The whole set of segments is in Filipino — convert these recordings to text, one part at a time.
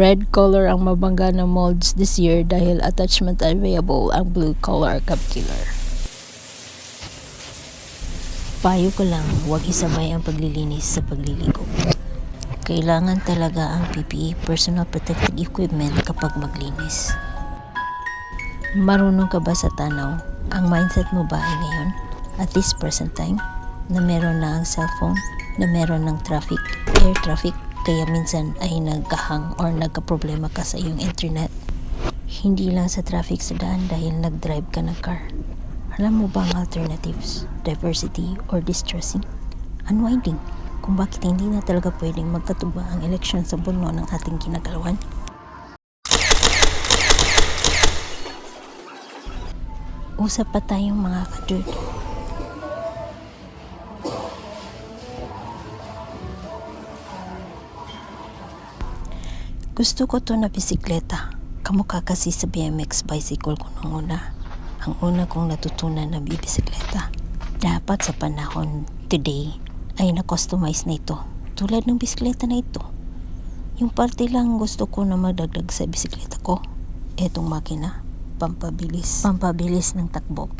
Red color ang mabangga ng molds this year dahil attachment available ang blue color cup killer. Payo ko lang, huwag isabay ang paglilinis sa pagliligo. Kailangan talaga ang PPE, personal protective equipment, kapag maglinis. Marunong ka ba sa tanaw? Ang mindset mo ba ay ngayon, at this present time, na meron na ang cellphone, na meron ng traffic, air traffic, kaya minsan ay nagkahang or nagka-problema ka sa iyong internet? Hindi lang sa traffic sa daan dahil nag-drive ka ng car. Alam mo ba ang alternatives, diversity, or distressing? Unwinding, kung bakit hindi na talaga pwedeng magkatuba ang eleksyon sa buno ng ating kinagalawan? Usap pa tayong mga ka-dirt. Gusto ko to na bisikleta. Kamukha kasi sa BMX bicycle ko nung una. Ang una kong natutunan na bibisikleta. Dapat sa panahon today ay na-customize na ito. Tulad ng bisikleta na ito. Yung parte lang gusto ko na madagdag sa bisikleta ko. Etong makina, pampabilis ng takbo.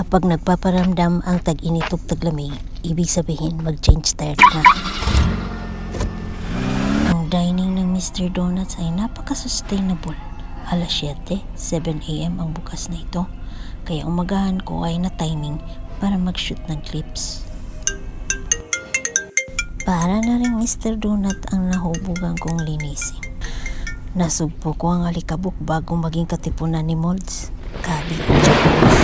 Kapag nagpaparamdam ang tag-init o taglamig, ibig sabihin mag-change tire na. Ang dining ng Mr. Donuts ay napaka-sustainable. Alas 7 a.m. ang bukas na ito. Kaya umagahan ko ay na timing para mag-shoot ng clips. Para na rin Mr. Donut ang nahubugan kong linisin. Nasugpo ko ang alikabok bago maging katipunan ni molds. Kabi at chocolates.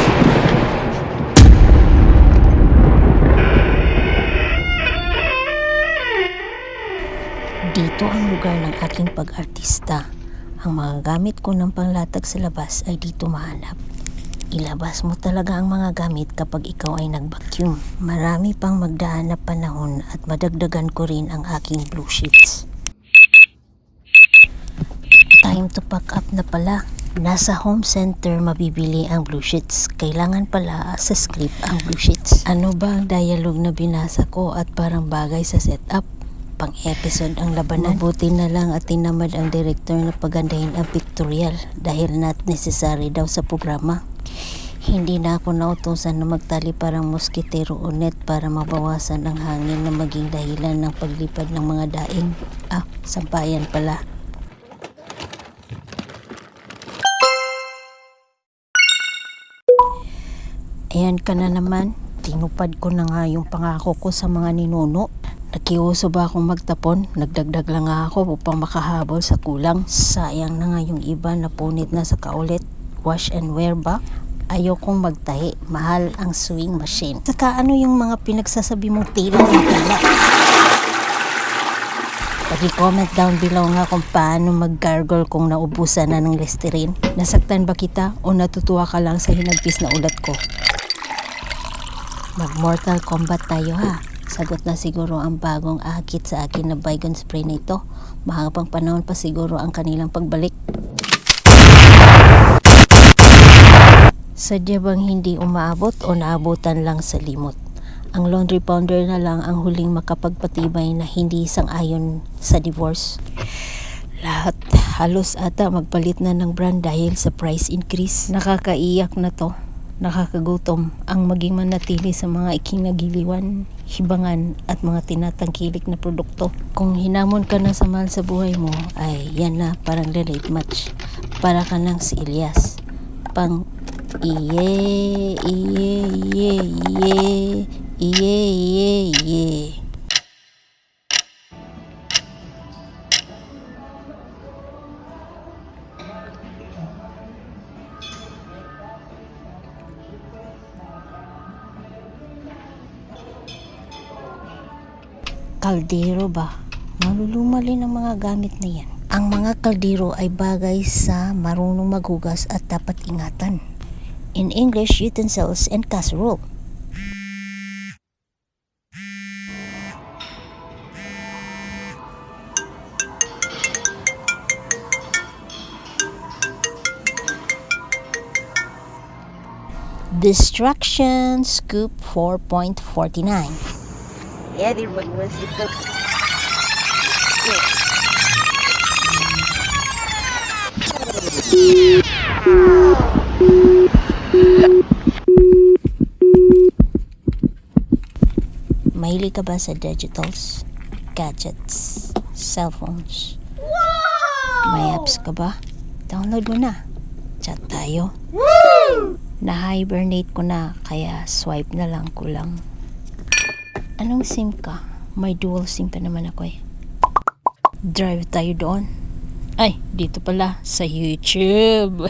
Dito ang lugar ng aking pag-artista. Ang mga gamit ko ng panglatag sa labas ay dito mahanap. Ilabas mo talaga ang mga gamit kapag ikaw ay nag-vacuum. Marami pang magdaan na panahon at madagdagan ko rin ang aking blue sheets. Time to pack up na pala. Nasa home center mabibili ang blue sheets. Kailangan pala sa script ang blue sheets. Ano ba ang dialogue na binasa ko at parang bagay sa setup? Pang-episode ang labanan. Mabuti na lang at tinamad ang director na pagandahin ang pictorial dahil not necessary daw sa programa. Hindi na ako nautusan na magtali parang moskitero o net para mabawasan ang hangin na maging dahilan ng paglipad ng mga daing. Sampayan pala. Ayan ka na naman. Tinupad ko na nga yung pangako ko sa mga ninuno. Nakiuso ba akong magtapon? Nagdagdag lang nga ako upang makahabol sa kulang. Sayang na nga yung iba na punit na sa kaulit. Wash and wear ba? Ayokong magtahi. Mahal ang sewing machine. Saka ano yung mga pinagsasabi mong tila ng tila? Pag-comment down below nga kung paano mag-gargle kung naubusan na ng Listerine. Nasaktan ba kita o natutuwa ka lang sa hinagpis na ulat ko? Mag-Mortal Kombat tayo ha. Sagot na siguro ang bagong akit sa akin na Baygon spray na ito. Mahabang panahon pa siguro ang kanilang pagbalik. Sadya bang hindi umaabot o naabutan lang sa limot? Ang laundry pounder na lang ang huling makapagpatibay na hindi sang-ayon sa divorce. Lahat halos ata magpalit na ng brand dahil sa price increase. Nakakaiyak na to. Nakakagutom ang maging manatili sa mga ikinagiliwan, hibangan at mga tinatangkilik na produkto. Kung hinamon ka na sa mahal sa buhay mo, ay yan na parang relate match. Para ka ng si Elias. Pang iye, iye, iye, iye, iye, iye, iye. Kaldero ba? Malulumalin ang mga gamit na yan. Ang mga kaldero ay bagay sa marunong maghugas at dapat ingatan. In English, utensils and casserole. Distraction Scoop 4.49. Mahilig ka ba sa digitals? Gadgets? Cellphones? May apps ka ba? Download mo na. Chat tayo. Na-hibernate ko na, kaya swipe na lang kulang. Anong SIM ka? May dual SIM pa naman ako eh. Drive tayo doon. Ay, dito pala sa YouTube.